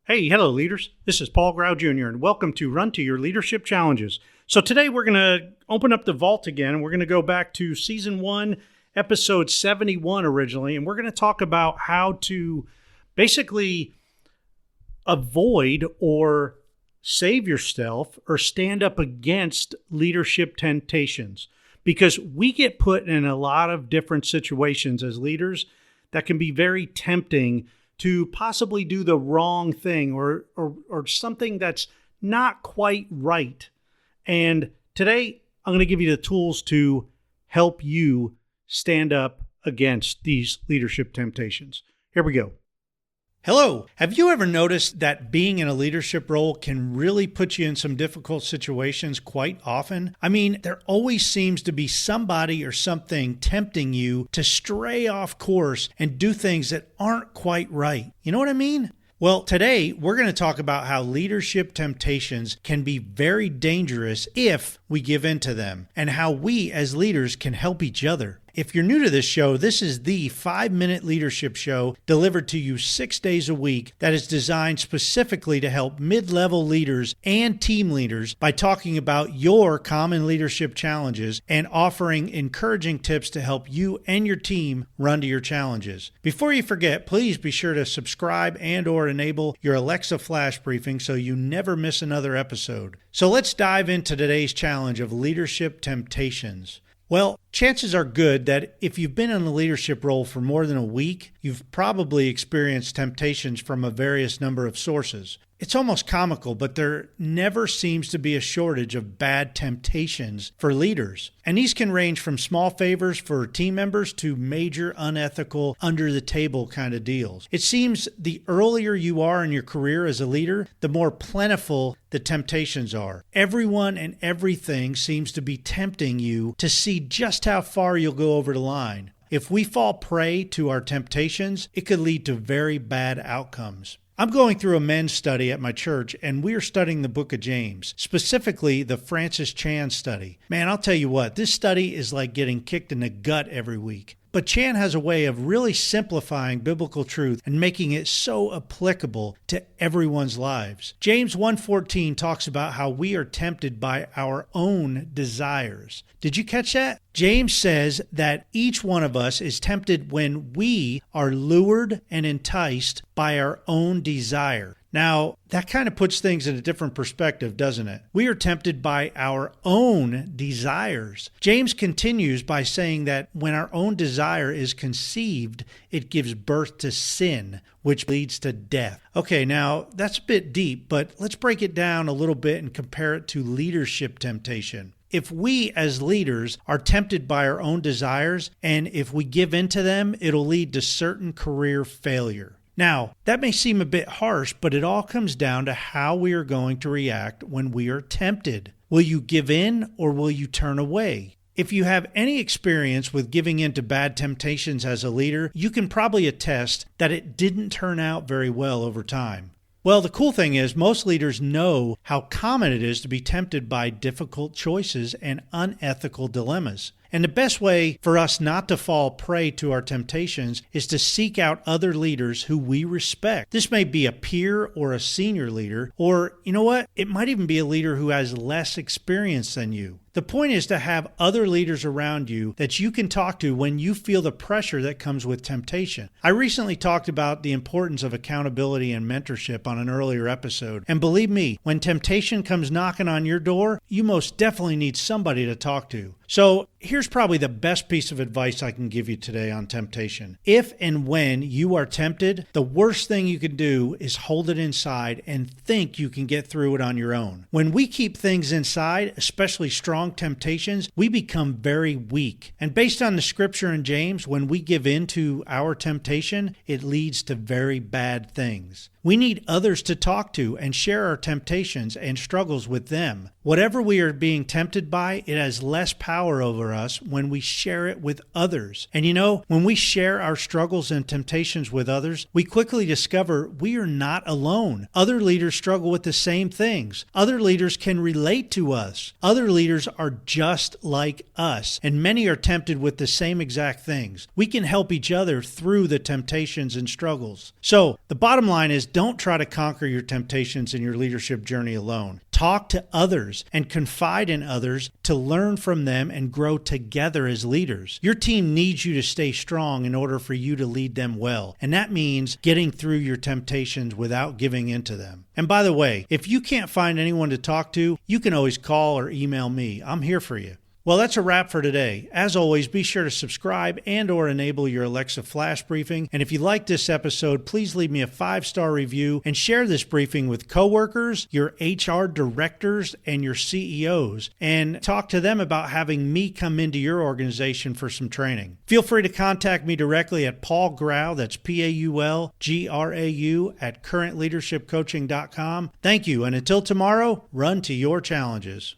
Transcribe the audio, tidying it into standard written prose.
Hey, hello leaders. This is Paul Grau Jr. and welcome to Run to Your Leadership Challenges. So today we're going to open up the vault again and we're going to go back to Season 1, Episode 71 originally, and we're going to talk about how to basically avoid or save yourself or stand up against leadership temptations. Because we get put in a lot of different situations as leaders that can be very tempting to possibly do the wrong thing or something that's not quite right. And today, I'm going to give you the tools to help you stand up against these leadership temptations. Here we go. Hello. Have you ever noticed that being in a leadership role can really put you in some difficult situations quite often? I mean, there always seems to be somebody or something tempting you to stray off course and do things that aren't quite right. You know what I mean? Well, today we're going to talk about how leadership temptations can be very dangerous if we give in to them, and how we as leaders can help each other. If you're new to this show, this is the 5-minute leadership show delivered to you 6 days a week that is designed specifically to help mid-level leaders and team leaders by talking about your common leadership challenges and offering encouraging tips to help you and your team run to your challenges. Before you forget, please be sure to subscribe and/or enable your Alexa flash briefing so you never miss another episode. So let's dive into today's challenge of leadership temptations. Well, chances are good that if you've been in a leadership role for more than a week, you've probably experienced temptations from a various number of sources. It's almost comical, but there never seems to be a shortage of bad temptations for leaders. And these can range from small favors for team members to major unethical, under-the-table kind of deals. It seems the earlier you are in your career as a leader, the more plentiful the temptations are. Everyone and everything seems to be tempting you to see just how far you'll go over the line. If we fall prey to our temptations, it could lead to very bad outcomes. I'm going through a men's study at my church, and we are studying the book of James, specifically the Francis Chan study. Man, I'll tell you what, this study is like getting kicked in the gut every week. But Chan has a way of really simplifying biblical truth and making it so applicable to everyone's lives. James 1:14 talks about how we are tempted by our own desires. Did you catch that? James says that each one of us is tempted when we are lured and enticed by our own desire. Now, that kind of puts things in a different perspective, doesn't it? We are tempted by our own desires. James continues by saying that when our own desire is conceived, it gives birth to sin, which leads to death. Okay, now that's a bit deep, but let's break it down a little bit and compare it to leadership temptation. If we as leaders are tempted by our own desires, and if we give in to them, it'll lead to certain career failure. Now, that may seem a bit harsh, but it all comes down to how we are going to react when we are tempted. Will you give in or will you turn away? If you have any experience with giving in to bad temptations as a leader, you can probably attest that it didn't turn out very well over time. Well, the cool thing is most leaders know how common it is to be tempted by difficult choices and unethical dilemmas. And the best way for us not to fall prey to our temptations is to seek out other leaders who we respect. This may be a peer or a senior leader, or you know what? It might even be a leader who has less experience than you. The point is to have other leaders around you that you can talk to when you feel the pressure that comes with temptation. I recently talked about the importance of accountability and mentorship on an earlier episode. And believe me, when temptation comes knocking on your door, you most definitely need somebody to talk to. So here's probably the best piece of advice I can give you today on temptation. If and when you are tempted, the worst thing you can do is hold it inside and think you can get through it on your own. When we keep things inside, especially strong temptations, we become very weak. And based on the scripture in James, when we give in to our temptation, it leads to very bad things. We need others to talk to and share our temptations and struggles with them. Whatever we are being tempted by, it has less power power over us when we share it with others. And you know, when we share our struggles and temptations with others, we quickly discover we are not alone. Other leaders struggle with the same things. Other leaders can relate to us. Other leaders are just like us, and many are tempted with the same exact things. We can help each other through the temptations and struggles. So, the bottom line is, don't try to conquer your temptations in your leadership journey alone. Talk to others and confide in others to learn from them and grow together as leaders. Your team needs you to stay strong in order for you to lead them well. And that means getting through your temptations without giving in to them. And by the way, if you can't find anyone to talk to, you can always call or email me. I'm here for you. Well, that's a wrap for today. As always, be sure to subscribe and or enable your Alexa flash briefing. And if you like this episode, please leave me a 5-star review and share this briefing with coworkers, your HR directors, and your CEOs. And talk to them about having me come into your organization for some training. Feel free to contact me directly at Paul Grau, that's PaulGrau, at currentleadershipcoaching.com. Thank you, and until tomorrow, run to your challenges.